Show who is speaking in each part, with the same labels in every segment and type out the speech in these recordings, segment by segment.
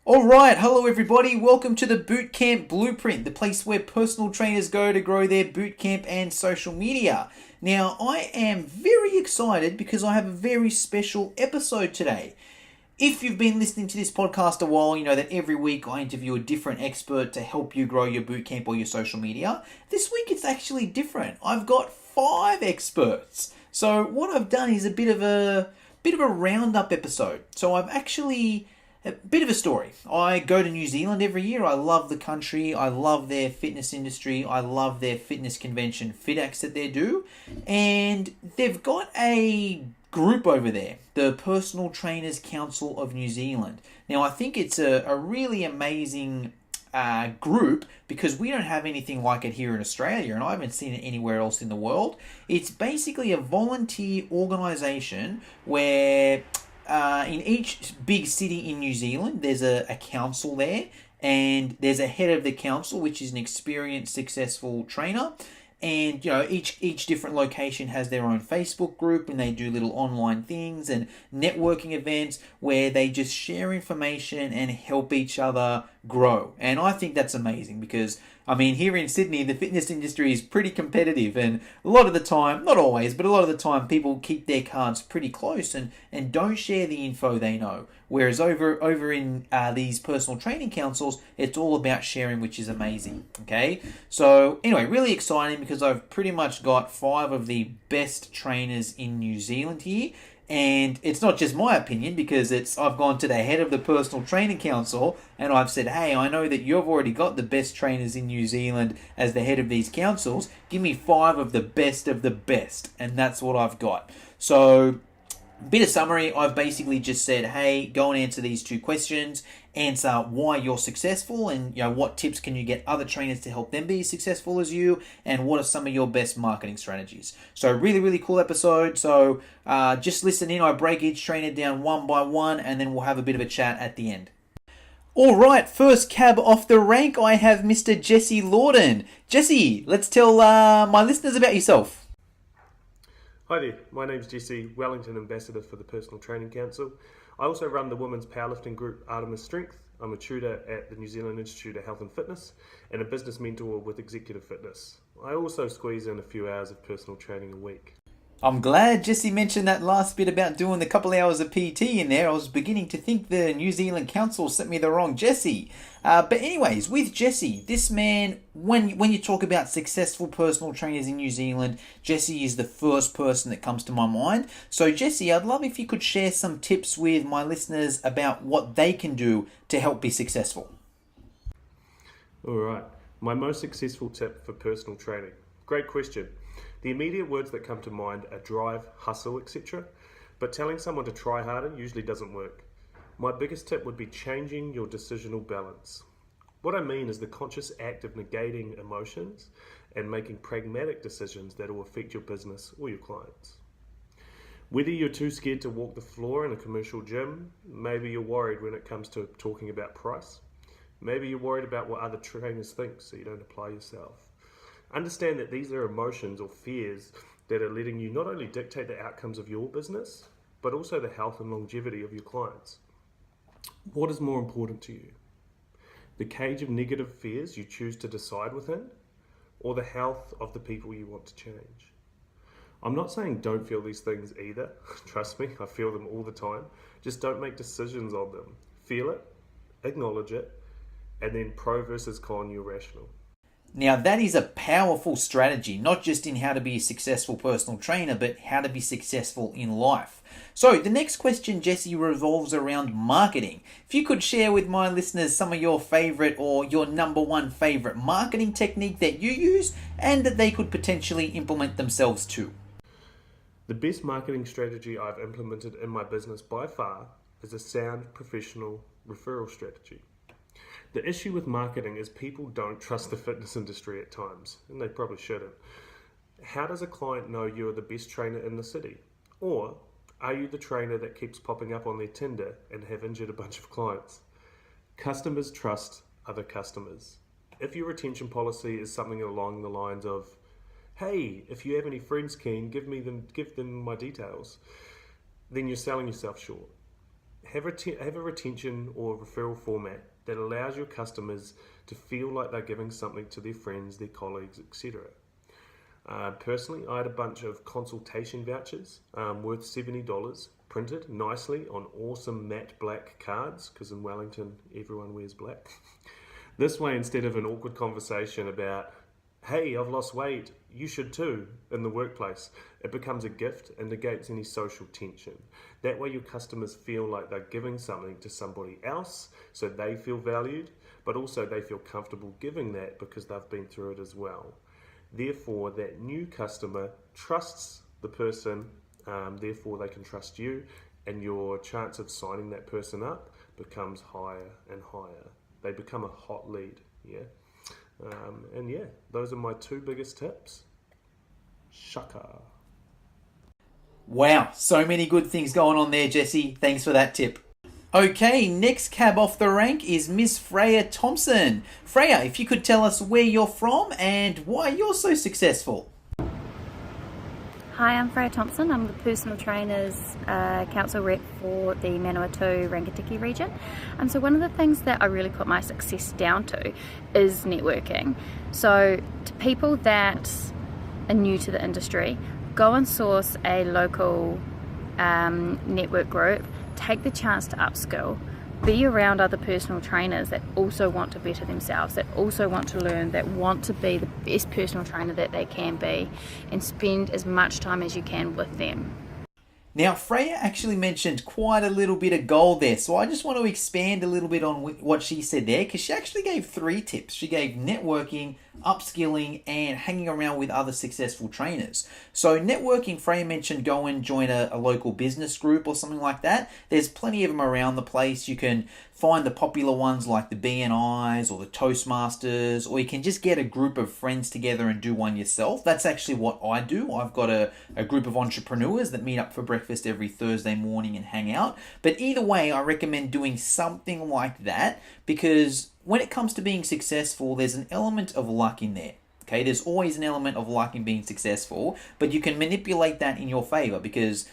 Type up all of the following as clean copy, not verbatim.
Speaker 1: All right, hello everybody. Welcome to the Bootcamp Blueprint, the place where personal trainers go to grow their bootcamp and social media. Now, I am very excited because I have a very special episode today. If you've been listening to this podcast a while, you know that every week I interview a different expert to help you grow your bootcamp or your social media. This week it's actually different. I've got 5 experts. So what I've done is a bit of a roundup episode. So I've actually a bit of a story. I go to New Zealand every year. I love the country. I love their fitness industry. I love their fitness convention, FitX, that they do. And they've got a group over there, the Personal Trainers Council of New Zealand. Now, I think it's a really amazing group because we don't have anything like it here in Australia, and I haven't seen it anywhere else in the world. It's basically a volunteer organisation where in each big city in New Zealand, there's a council there, and there's a head of the council, which is an experienced, successful trainer. And, you know, each different location has their own Facebook group, and they do little online things and networking events where they just share information and help each other grow. And I think that's amazing because, I mean, here in Sydney, the fitness industry is pretty competitive, and a lot of the time, not always, but a lot of the time, people keep their cards pretty close and don't share the info they know. Whereas over in these personal training councils, it's all about sharing, which is amazing. Okay, so anyway, really exciting because I've pretty much got 5 of the best trainers in New Zealand here. And it's not just my opinion because I've gone to the head of the Personal Training Council and I've said, hey, I know that you've already got the best trainers in New Zealand as the head of these councils. Give me 5 of the best of the best. And that's what I've got. So, bit of summary, I've basically just said, hey, go and answer these 2 questions, answer why you're successful, and what tips can you get other trainers to help them be as successful as you, and what are some of your best marketing strategies. So really, really cool episode. So just listen in. I break each trainer down one by one, and then we'll have a bit of a chat at the end. All right, first cab off the rank, I have Mr. Jesse Lordan. Jesse, let's tell my listeners about yourself.
Speaker 2: Hi there, my name's Jesse, Wellington Ambassador for the Personal Training Council. I also run the women's powerlifting group Artemis Strength. I'm a tutor at the New Zealand Institute of Health and Fitness and a business mentor with Executive Fitness. I also squeeze in a few hours of personal training a week.
Speaker 1: I'm glad Jesse mentioned that last bit about doing the couple hours of PT in there. I was beginning to think the New Zealand Council sent me the wrong Jesse. But anyways, with Jesse, this man, when you talk about successful personal trainers in New Zealand, Jesse is the first person that comes to my mind. So Jesse, I'd love if you could share some tips with my listeners about what they can do to help be successful.
Speaker 2: All right, my most successful tip for personal training. Great question. The immediate words that come to mind are drive, hustle, etc. But telling someone to try harder usually doesn't work. My biggest tip would be changing your decisional balance. What I mean is the conscious act of negating emotions and making pragmatic decisions that will affect your business or your clients. Whether you're too scared to walk the floor in a commercial gym, maybe you're worried when it comes to talking about price, maybe you're worried about what other trainers think so you don't apply yourself. Understand that these are emotions or fears that are letting you not only dictate the outcomes of your business, but also the health and longevity of your clients. What is more important to you? The cage of negative fears you choose to decide within, or the health of the people you want to change? I'm not saying don't feel these things either. Trust me, I feel them all the time. Just don't make decisions on them. Feel it, acknowledge it, and then pro versus con, you're rational.
Speaker 1: Now that is a powerful strategy, not just in how to be a successful personal trainer, but how to be successful in life. So the next question, Jesse, revolves around marketing. If you could share with my listeners some of your favorite or your number one favorite marketing technique that you use and that they could potentially implement themselves too.
Speaker 2: The best marketing strategy I've implemented in my business by far is a sound professional referral strategy. The issue with marketing is people don't trust the fitness industry at times, and they probably shouldn't. How does a client know you're the best trainer in the city? Or are you the trainer that keeps popping up on their Tinder and have injured a bunch of clients? Customers trust other customers. If your retention policy is something along the lines of, hey, if you have any friends keen, give them my details, then you're selling yourself short. Have a retention or referral format that allows your customers to feel like they're giving something to their friends, their colleagues, etc. Personally, I had a bunch of consultation vouchers worth $70 printed nicely on awesome matte black cards, because in Wellington everyone wears black. This way, instead of an awkward conversation about, hey, I've lost weight, you should too, in the workplace, it becomes a gift and negates any social tension. That way your customers feel like they're giving something to somebody else, so they feel valued, but also they feel comfortable giving that because they've been through it as well. Therefore, that new customer trusts the person, therefore they can trust you, and your chance of signing that person up becomes higher and higher. They become a hot lead, yeah? And yeah, those are my 2 biggest tips. Shaka.
Speaker 1: Wow, so many good things going on there, Jesse. Thanks for that tip. Okay, next cab off the rank is Miss Freya Thompson. Freya, if you could tell us where you're from and why you're so successful.
Speaker 3: Hi, I'm Freya Thompson. I'm the Personal Trainers Council Rep for the Manawatu Rangitikei region. So one of the things that I really put my success down to is networking. So to people that are new to the industry, go and source a local network group, take the chance to upskill, be around other personal trainers that also want to better themselves, that also want to learn, that want to be the best personal trainer that they can be, and spend as much time as you can with them.
Speaker 1: Now, Freya actually mentioned quite a little bit of gold there, so I just want to expand a little bit on what she said there, because she actually gave 3 tips. She gave networking, upskilling, and hanging around with other successful trainers. So networking, Freya mentioned go and join a local business group or something like that. There's plenty of them around the place. You can find the popular ones like the BNIs or the Toastmasters, or you can just get a group of friends together and do one yourself. That's actually what I do. I've got a group of entrepreneurs that meet up for breakfast every Thursday morning and hang out. But either way, I recommend doing something like that, because when it comes to being successful, there's an element of luck in there. Okay, there's always an element of luck in being successful, but you can manipulate that in your favor, because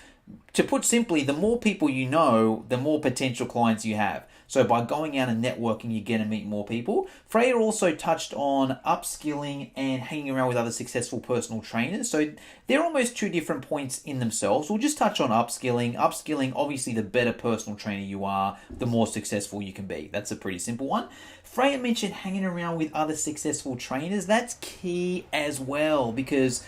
Speaker 1: to put simply, the more people you know, the more potential clients you have. So by going out and networking, you're going to meet more people. Freya also touched on upskilling and hanging around with other successful personal trainers. So they're almost 2 different points in themselves. We'll just touch on upskilling. Upskilling, obviously, the better personal trainer you are, the more successful you can be. That's a pretty simple one. Freya mentioned hanging around with other successful trainers. That's key as well, because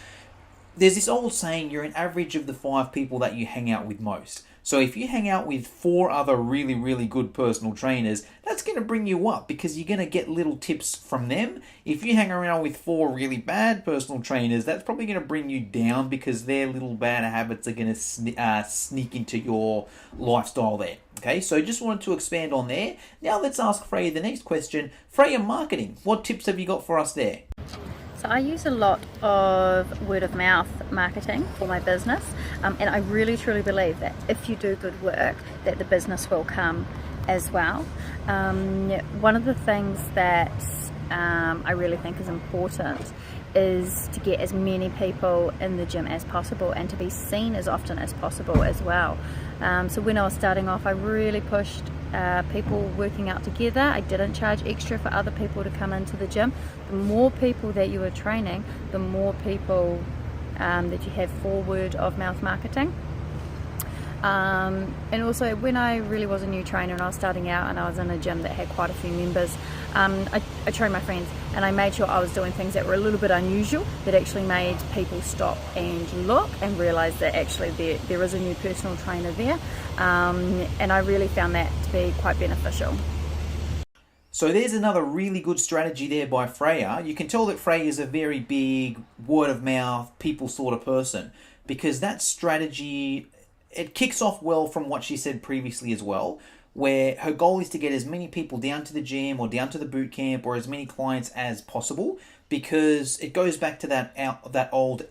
Speaker 1: there's this old saying, you're an average of the 5 people that you hang out with most. So if you hang out with 4 other really, really good personal trainers, that's going to bring you up, because you're going to get little tips from them. If you hang around with 4 really bad personal trainers, that's probably going to bring you down, because their little bad habits are going to sneak into your lifestyle there. Okay, so just wanted to expand on there. Now let's ask Freya the next question. Freya, marketing. What tips have you got for us there?
Speaker 3: So I use a lot of word of mouth marketing for my business, and I really truly believe that if you do good work, that the business will come as well. One of the things that I really think is important is to get as many people in the gym as possible, and to be seen as often as possible as well. So when I was starting off, I really pushed people working out together. I didn't charge extra for other people to come into the gym. The more people that you are training, the more people that you have for word of mouth marketing. And also, when I really was a new trainer and I was starting out and I was in a gym that had quite a few members, I trained my friends, and I made sure I was doing things that were a little bit unusual, that actually made people stop and look and realise that actually there is a new personal trainer there, and I really found that to be quite beneficial.
Speaker 1: So there's another really good strategy there by Freya. You can tell that Freya is a very big word of mouth, people sort of person, because that strategy, it kicks off well from what she said previously as well, where her goal is to get as many people down to the gym or down to the boot camp, or as many clients as possible, because it goes back to that old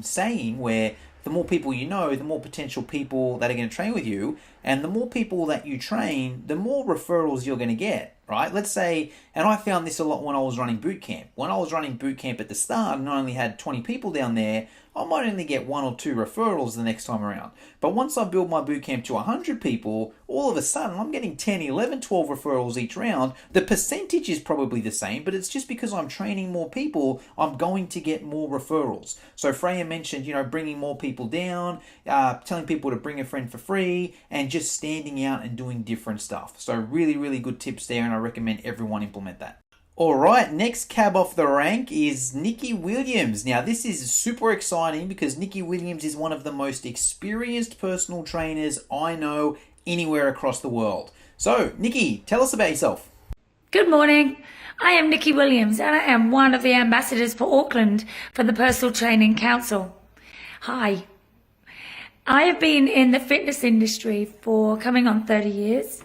Speaker 1: saying where the more people you know, the more potential people that are going to train with you. And the more people that you train, the more referrals you're going to get, right? Let's say, and I found this a lot when I was running boot camp. When I was running boot camp at the start and I only had 20 people down there, I might only get 1 or 2 referrals the next time around. But once I build my boot camp to 100 people, all of a sudden I'm getting 10, 11, 12 referrals each round. The percentage is probably the same, but it's just because I'm training more people, I'm going to get more referrals. So Freya mentioned, bringing more people down, telling people to bring a friend for free, and just standing out and doing different stuff. So really, really good tips there, and I recommend everyone implement that. Alright, next cab off the rank is Nikki Williams. Now this is super exciting because Nikki Williams is one of the most experienced personal trainers I know anywhere across the world. So, Nikki, tell us about yourself.
Speaker 4: Good morning. I am Nikki Williams and I am one of the ambassadors for Auckland for the Personal Training Council. Hi. I have been in the fitness industry for coming on 30 years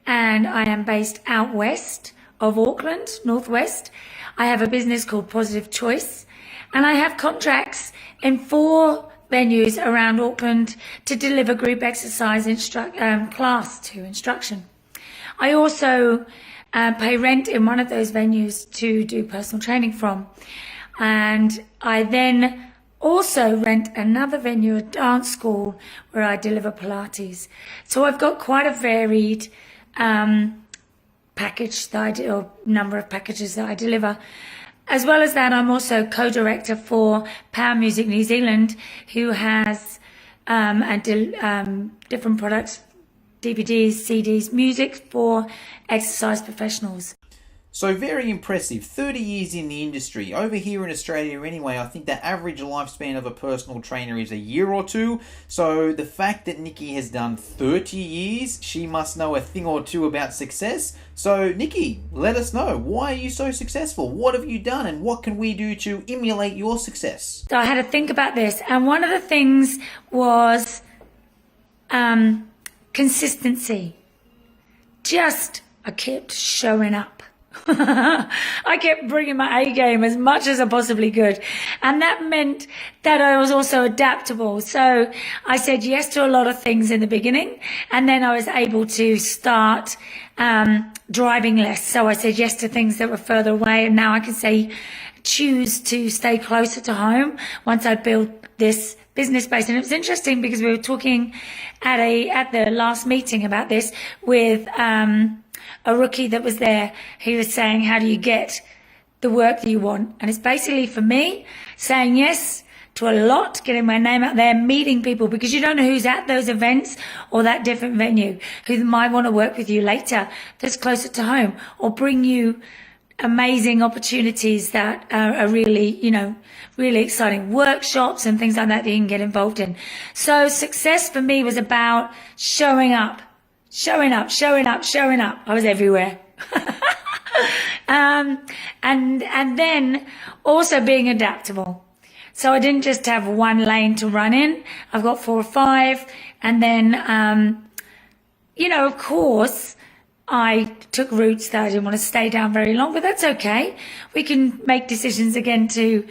Speaker 4: and I am based out west of Auckland, northwest. I have a business called Positive Choice and I have contracts in 4 venues around Auckland to deliver group exercise class to instruction. I also pay rent in one of those venues to do personal training from, and I then also rent another venue, a dance school, where I deliver Pilates. So I've got quite a varied package that I do, or number of packages that I deliver. As well as that, I'm also co-director for Power Music New Zealand, who has different products, DVDs, CDs, music for exercise professionals.
Speaker 1: So very impressive. 30 years in the industry. Over here in Australia anyway, I think the average lifespan of a personal trainer is a year or 2. So the fact that Nikki has done 30 years, she must know a thing or two about success. So Nikki, let us know. Why are you so successful? What have you done and what can we do to emulate your success?
Speaker 4: So I had to think about this, and one of the things was consistency. I kept showing up. I kept bringing my A game as much as I possibly could, and that meant that I was also adaptable. So I said yes to a lot of things in the beginning, and then I was able to start driving less. So I said yes to things that were further away, and now I can choose to stay closer to home once I built this business base. And it was interesting because we were talking at the last meeting about this with a rookie that was there. He was saying, how do you get the work that you want? And it's basically, for me, saying yes to a lot, getting my name out there, meeting people, because you don't know who's at those events or that different venue, who might want to work with you later that's closer to home, or bring you amazing opportunities that are really, really exciting workshops and things like that you can get involved in. So success for me was about showing up. I was everywhere. And then also being adaptable. So I didn't just have one lane to run in. I've got 4 or 5. And then, of course, I took routes that I didn't want to stay down very long, but that's okay. We can make decisions again to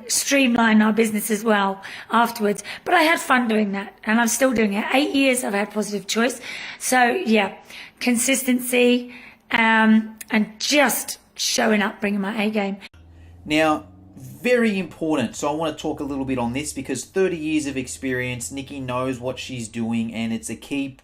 Speaker 4: streamline our business as well afterwards. But I had fun doing that, and I'm still doing it. 8 years I've had Positive Choice. So yeah, consistency and just showing up, bringing my A game.
Speaker 1: Now, very important. So I want to talk a little bit on this because 30 years of experience, Nikki knows what she's doing, and it's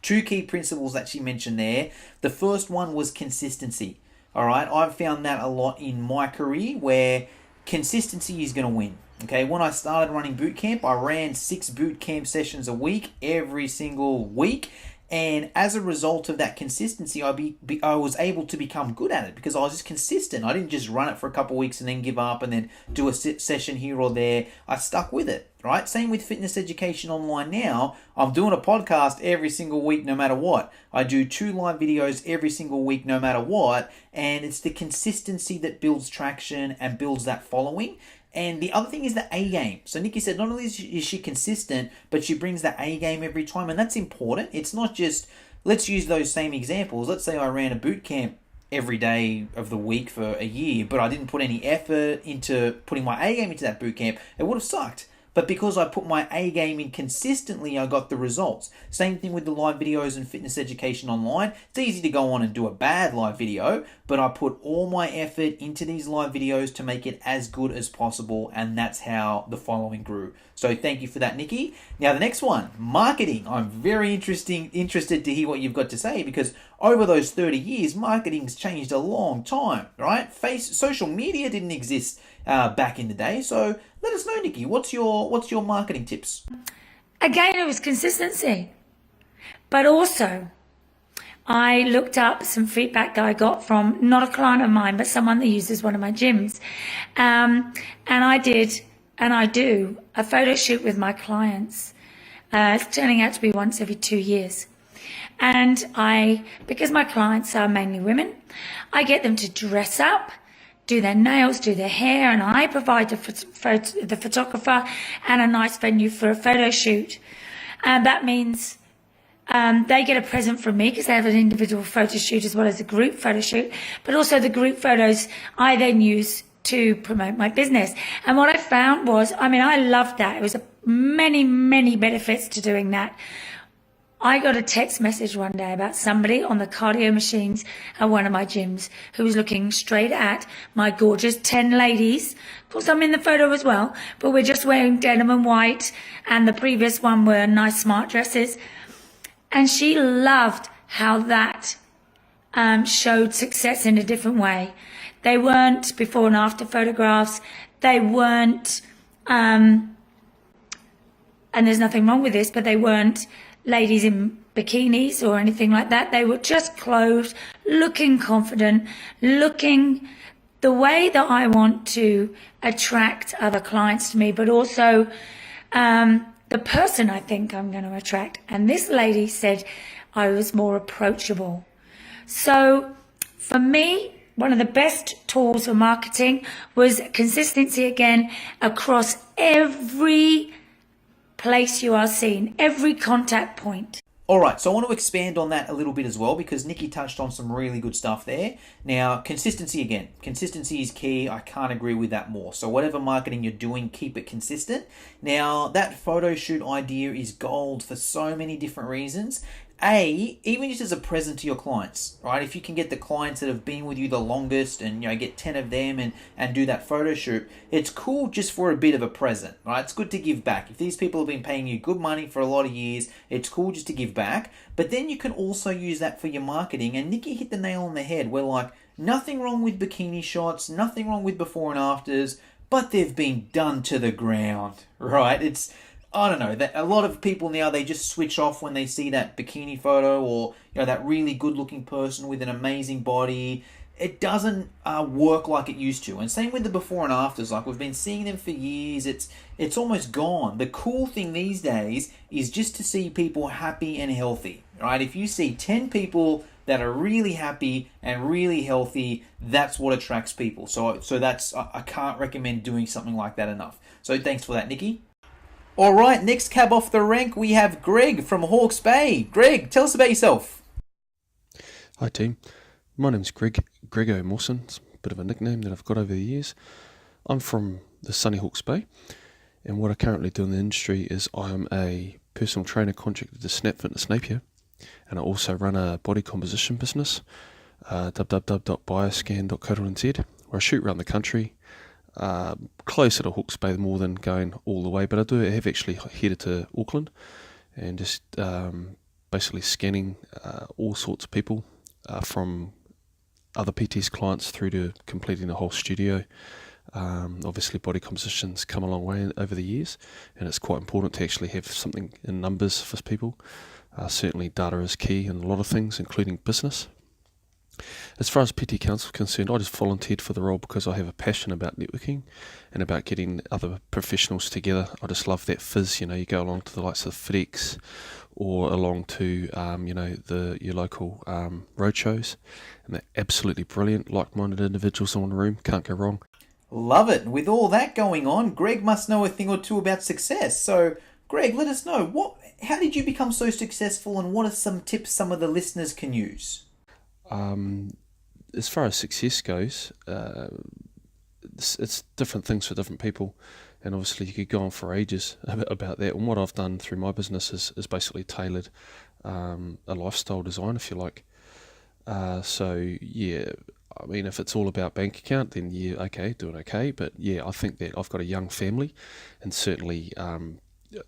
Speaker 1: two key principles that she mentioned there. The first one was consistency. All right, I've found that a lot in my career where consistency is going to win. Okay, when I started running boot camp, I ran 6 boot camp sessions a week, every single week. And as a result of that consistency, I was able to become good at it because I was just consistent. I didn't just run it for a couple of weeks and then give up and then do a session here or there. I stuck with it, right? Same with fitness education online now. I'm doing a podcast every single week no matter what. I do 2 live videos every single week no matter what. And it's the consistency that builds traction and builds that following. And the other thing is the A game. So Nikki said not only is she consistent, but she brings the A game every time. And that's important. It's not just, let's use those same examples. Let's say I ran a boot camp every day of the week for a year, but I didn't put any effort into putting my A game into that boot camp. It would have sucked. but because I put my A game in consistently, I got the results. Same thing with the live videos and fitness education online. It's easy to go on and do a bad live video, but I put all my effort into these live videos to make it as good as possible, and that's how the following grew. So thank you for that, Nikki. Now the next one, marketing. I'm very interested to hear what you've got to say, because over those 30 years, marketing's changed a long time, right? Social media didn't exist back in the day. So let us know, Nikki, what's your marketing tips?
Speaker 4: Again, it was consistency. But also, I looked up some feedback that I got from not a client of mine, but someone that uses one of my gyms. And I did, and I do, a photo shoot with my clients. It's turning out to be once every 2 years. And because my clients are mainly women, I get them to dress up, do their nails, do their hair, and I provide the photographer and a nice venue for a photo shoot. And that means they get a present from me because they have an individual photo shoot as well as a group photo shoot, but also the group photos I then use to promote my business. And what I found was, I loved that. It was many, many benefits to doing that. I got a text message one day about somebody on the cardio machines at one of my gyms who was looking straight at my gorgeous 10 ladies. Of course, I'm in the photo as well, but we're just wearing denim and white, and the previous one were nice smart dresses. And she loved how that showed success in a different way. They weren't before and after photographs. They weren't, and there's nothing wrong with this, but they weren't ladies in bikinis or anything like that. They were just clothed, looking confident, looking the way that I want to attract other clients to me, but also the person I think I'm going to attract. And this lady said I was more approachable. So for me, one of the best tools for marketing was consistency again across every place you are seen, every contact point.
Speaker 1: All right, so I want to expand on that a little bit as well, because Nikki touched on some really good stuff there. Now, consistency again. Consistency is key. I can't agree with that more. So whatever marketing you're doing, keep it consistent. Now, that photo shoot idea is gold for so many different reasons. Even just as a present to your clients, right? If you can get the clients that have been with you the longest and, get 10 of them and do that photo shoot, it's cool just for a bit of a present, right? It's good to give back. If these people have been paying you good money for a lot of years, it's cool just to give back. But then you can also use that for your marketing. And Nikki hit the nail on the head. We're like, nothing wrong with bikini shots, nothing wrong with before and afters, but they've been done to the ground, right? I don't know, that a lot of people now, they just switch off when they see that bikini photo or, that really good looking person with an amazing body. It doesn't work like it used to. And same with the before and afters. Like, we've been seeing them for years. It's almost gone. The cool thing these days is just to see people happy and healthy, right? If you see 10 people that are really happy and really healthy, that's what attracts people. So that's, I can't recommend doing something like that enough. So thanks for that, Nikki. All right, next cab off the rank, we have Greg from Hawke's Bay. Greg, tell us about yourself.
Speaker 5: Hi team, my name's Grego Mawson. It's a bit of a nickname that I've got over the years. I'm from the sunny Hawke's Bay, and what I currently do in the industry is I'm a personal trainer contracted to Snap Fitness Napier, and I also run a body composition business, www.bioscan.co.nz, where I shoot around the country, closer to Hawke's Bay more than going all the way, but I have actually headed to Auckland and just basically scanning all sorts of people, from other PT's clients through to completing the whole studio. Obviously body compositions come a long way over the years, and it's quite important to actually have something in numbers for people. Certainly data is key in a lot of things, including business. As far as PT Council is concerned, I just volunteered for the role because I have a passion about networking and about getting other professionals together. I just love that fizz, you go along to the likes of FedEx or along to, your local road shows, and they're absolutely brilliant, like-minded individuals in one room, can't go wrong.
Speaker 1: Love it. With all that going on, Greg must know a thing or two about success. So, Greg, let us know, how did you become so successful, and what are some tips some of the listeners can use?
Speaker 5: As far as success goes, it's different things for different people, And obviously you could go on for ages about that. And what I've done through my business is basically tailored a lifestyle design, if you like. So yeah, I mean, if it's all about bank account, then yeah, okay, doing okay. But yeah, I think that I've got a young family, and certainly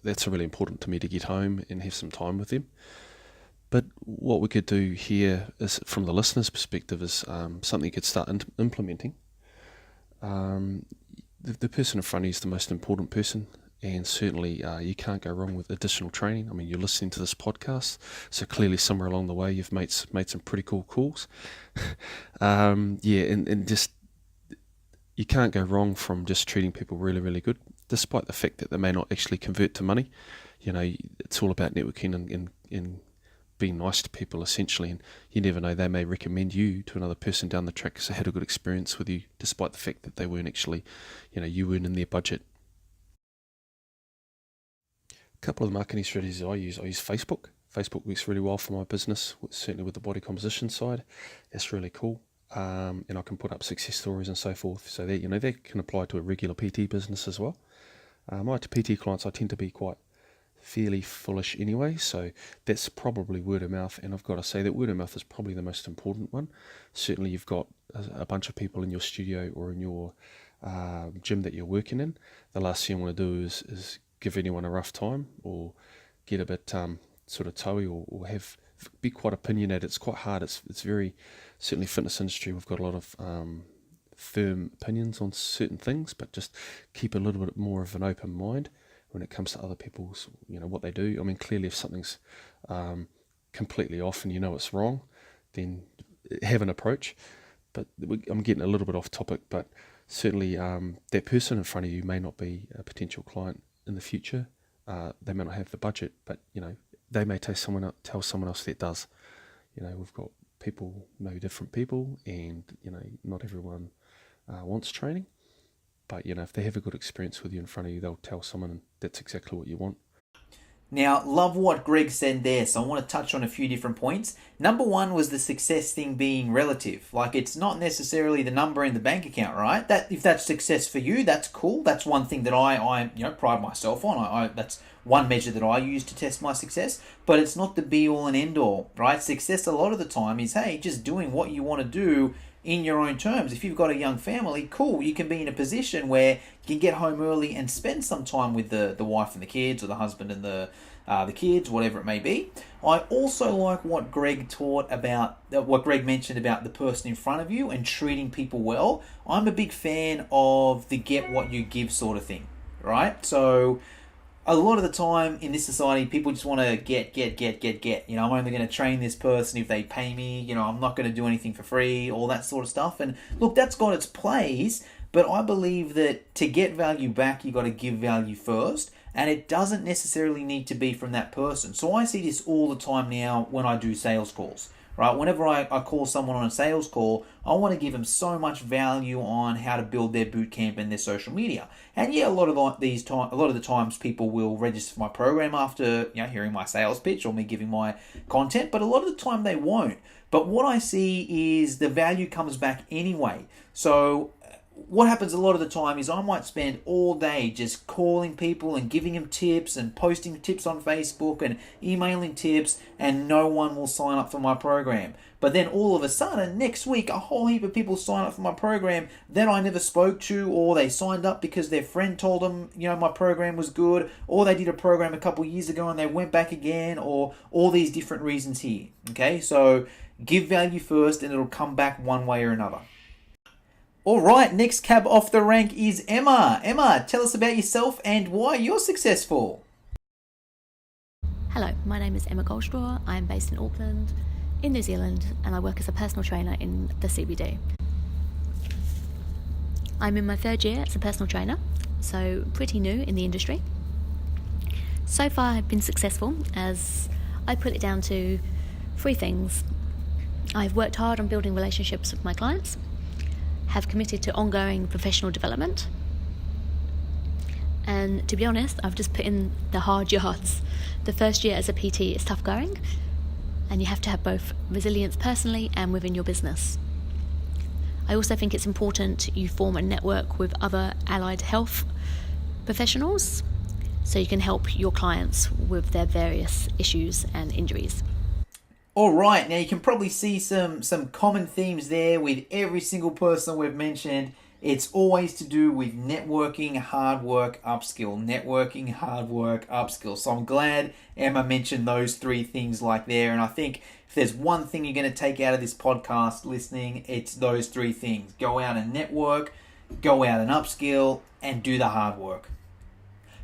Speaker 5: that's really important to me to get home and have some time with them. But what we could do here is, from the listener's perspective, is something you could start implementing. The person in front of you is the most important person, and certainly you can't go wrong with additional training. I mean, you're listening to this podcast, so clearly somewhere along the way you've made some pretty cool calls. And just, you can't go wrong from just treating people really, really good, despite the fact that they may not actually convert to money. You know, it's all about networking and being nice to people, essentially, and you never know, they may recommend you to another person down the track because they had a good experience with you, despite the fact that they weren't actually, you weren't in their budget. A couple of the marketing strategies I use Facebook. Facebook works really well for my business, certainly with the body composition side. That's really cool. And I can put up success stories and so forth, so that that can apply to a regular PT business as well. My PT clients, I tend to be quite fairly foolish anyway, so that's probably word of mouth, and I've got to say that word of mouth is probably the most important one. Certainly you've got a bunch of people in your studio or in your gym that you're working in. The last thing you want to do is give anyone a rough time or get a bit sort of toey or be quite opinionated. It's quite hard. It's very, certainly fitness industry, we've got a lot of firm opinions on certain things, but just keep a little bit more of an open mind when it comes to other people's, what they do. I mean, clearly if something's completely off and it's wrong, then have an approach. But I'm getting a little bit off topic, but certainly that person in front of you may not be a potential client in the future. They may not have the budget, but they may tell someone else that does. We've got people know different people, and not everyone wants training. But, if they have a good experience with you in front of you, they'll tell someone, and that's exactly what you want.
Speaker 1: Now, love what Greg said there, so I want to touch on a few different points. Number one was the success thing being relative. Like, it's not necessarily the number in the bank account, right? That if that's success for you, that's cool. That's one thing that I pride myself on. That's one measure that I use to test my success, but it's not the be-all and end-all, right? Success a lot of the time is, hey, just doing what you want to do in your own terms. If you've got a young family, cool, you can be in a position where you can get home early and spend some time with the wife and the kids, or the husband and the kids, whatever it may be. I also like what Greg mentioned about the person in front of you and treating people well. I'm a big fan of the get what you give sort of thing, right? So a lot of the time in this society, people just want to get. I'm only going to train this person if they pay me. I'm not going to do anything for free, all that sort of stuff. And look, that's got its place, but I believe that to get value back, you got to give value first. And it doesn't necessarily need to be from that person. So I see this all the time now when I do sales calls. Right? Whenever I call someone on a sales call, I want to give them so much value on how to build their boot camp and their social media. And yeah, a lot of the times people will register for my program after hearing my sales pitch or me giving my content, but a lot of the time they won't. But what I see is the value comes back anyway. So what happens a lot of the time is I might spend all day just calling people and giving them tips and posting tips on Facebook and emailing tips, and no one will sign up for my program. But then all of a sudden, next week, a whole heap of people sign up for my program that I never spoke to, or they signed up because their friend told them, my program was good, or they did a program a couple years ago and they went back again, or all these different reasons here. Okay, so give value first and it'll come back one way or another. All right, next cab off the rank is Emma. Emma, tell us about yourself and why you're successful.
Speaker 6: Hello, my name is Emma Goldstraw. I'm based in Auckland, in New Zealand, and I work as a personal trainer in the CBD. I'm in my third year as a personal trainer, so pretty new in the industry. So far I've been successful, as I put it down to 3 things. I've worked hard on building relationships with my clients, have committed to ongoing professional development, and to be honest, I've just put in the hard yards. The first year as a PT is tough going, and you have to have both resilience personally and within your business. I also think it's important you form a network with other allied health professionals so you can help your clients with their various issues and injuries.
Speaker 1: All right, now you can probably see some common themes there with every single person we've mentioned. It's always to do with networking, hard work, upskill. Networking, hard work, upskill. So I'm glad Emma mentioned those three things like there. And I think if there's one thing you're going to take out of this podcast listening, it's those three things. Go out and network, go out and upskill, and do the hard work.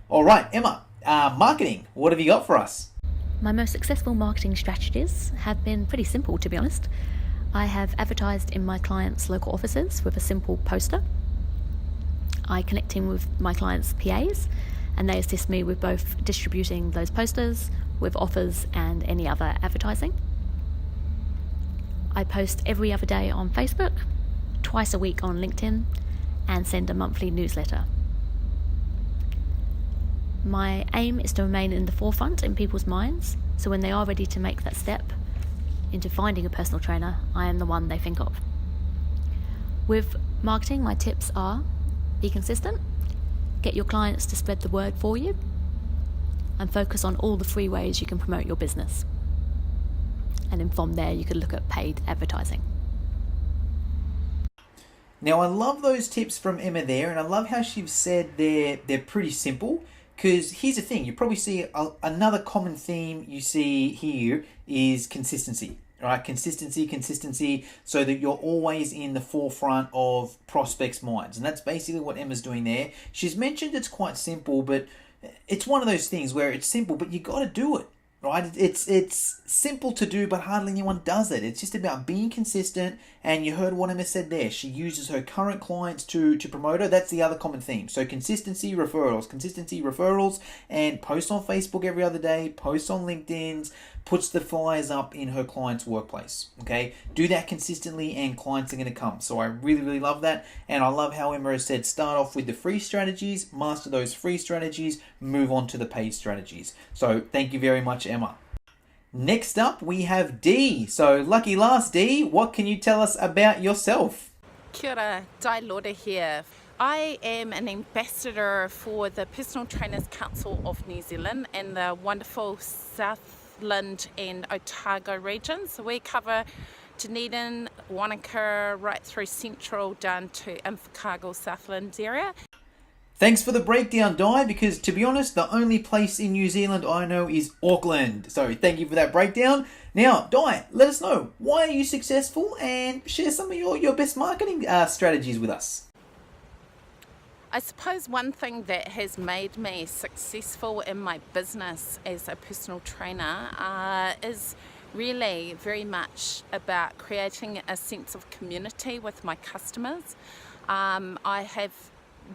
Speaker 1: All right, Emma, marketing. What have you got for us?
Speaker 6: My most successful marketing strategies have been pretty simple, to be honest. I have advertised in my clients' local offices with a simple poster. I connect in with my clients' PAs, and they assist me with both distributing those posters, with offers and any other advertising. I post every other day on Facebook, twice a week on LinkedIn, and send a monthly newsletter. My aim is to remain in the forefront in people's minds, so when they are ready to make that step into finding a personal trainer, I am the one they think of. With marketing, my tips are: be consistent, get your clients to spread the word for you, and focus on all the free ways you can promote your business. And then from there, you could look at paid advertising.
Speaker 1: Now, I love those tips from Emma there, and I love how she's said they're pretty simple. Because here's the thing, you probably see another common theme you see here is consistency. Right? Consistency, so that you're always in the forefront of prospects' minds. And that's basically what Emma's doing there. She's mentioned it's quite simple, but it's one of those things where it's simple, but you got to do it. Right? It's simple to do, but hardly anyone does it. It's just about being consistent, and you heard what Emma said there. She uses her current clients to promote her. That's the other common theme. So consistency, referrals, and post on Facebook every other day, post on LinkedIn, puts the flyers up in her client's workplace. Okay? Do that consistently, and clients are going to come. So I really, really love that, and I love how Emma has said start off with the free strategies, master those free strategies, move on to the paid strategies. So thank you very much, Emma. Next up, we have Dee. So lucky last, Dee, what can you tell us about yourself?
Speaker 7: Kia ora, Lordan here. I am an ambassador for the Personal Trainers Council of New Zealand and the wonderful Southland and Otago regions. So we cover Dunedin, Wanaka, right through Central down to Invercargill, Southland area.
Speaker 1: Thanks for the breakdown, Di, because to be honest, the only place in New Zealand I know is Auckland. So thank you for that breakdown. Now, Di, let us know, why are you successful, and share some of your best marketing strategies with us.
Speaker 7: I suppose one thing that has made me successful in my business as a personal trainer is really very much about creating a sense of community with my customers. I have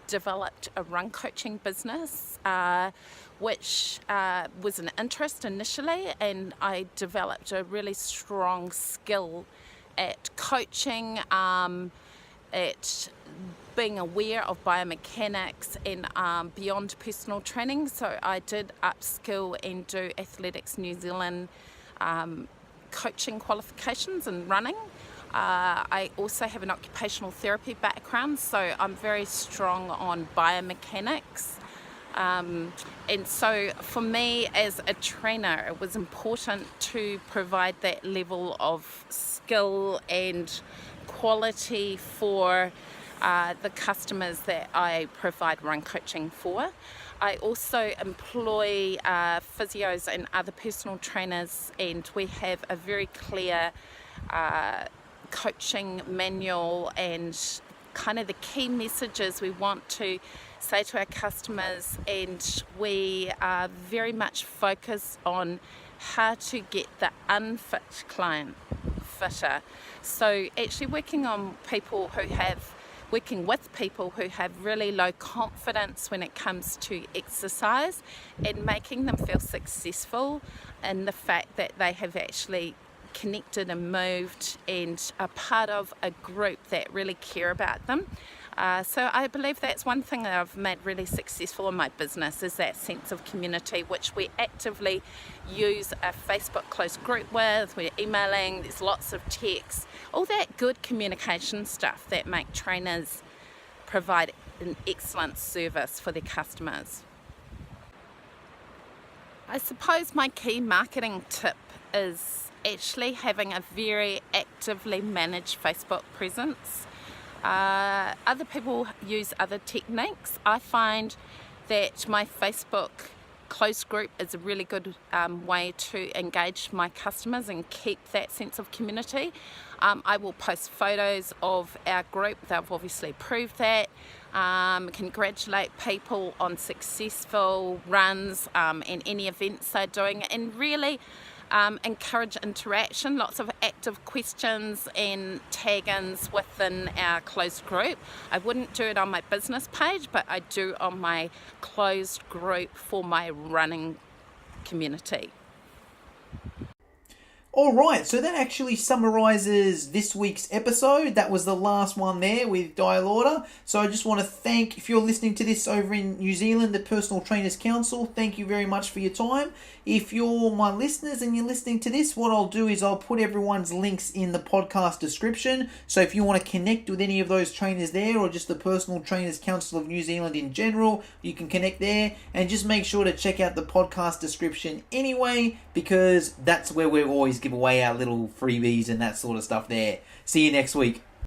Speaker 7: developed a run coaching business which was an interest initially, and I developed a really strong skill at coaching, at being aware of biomechanics and beyond personal training. So I did upskill and do Athletics New Zealand coaching qualifications in running. I also have an occupational therapy background, so I'm very strong on biomechanics. And so for me as a trainer, it was important to provide that level of skill and quality for the customers that I provide run coaching for. I also employ physios and other personal trainers, and we have a very clear coaching manual and kind of the key messages we want to say to our customers, and we are very much focused on how to get the unfit client fitter. So actually working with people who have really low confidence when it comes to exercise, and making them feel successful in the fact that they have actually connected and moved and are part of a group that really care about them. So I believe that's one thing that I've made really successful in my business, is that sense of community, which we actively use a Facebook closed group with. We're emailing, there's lots of texts, all that good communication stuff that make trainers provide an excellent service for their customers. I suppose my key marketing tip is actually having a very actively managed Facebook presence. Other people use other techniques. I find that my Facebook closed group is a really good way to engage my customers and keep that sense of community. I will post photos of our group. They've obviously proved that. Congratulate people on successful runs and any events they're doing, and really encourage interaction, lots of active questions and tag-ins within our closed group. I wouldn't do it on my business page, but I do on my closed group for my running community.
Speaker 1: Alright, so that actually summarises this week's episode. That was the last one there with Lordan. So I just want to thank, if you're listening to this over in New Zealand, the Personal Trainers Council, thank you very much for your time. If you're my listeners and you're listening to this, what I'll do is I'll put everyone's links in the podcast description. So if you want to connect with any of those trainers there, or just the Personal Trainers Council of New Zealand in general, you can connect there. And just make sure to check out the podcast description anyway, because that's where we always give away our little freebies and that sort of stuff there. See you next week.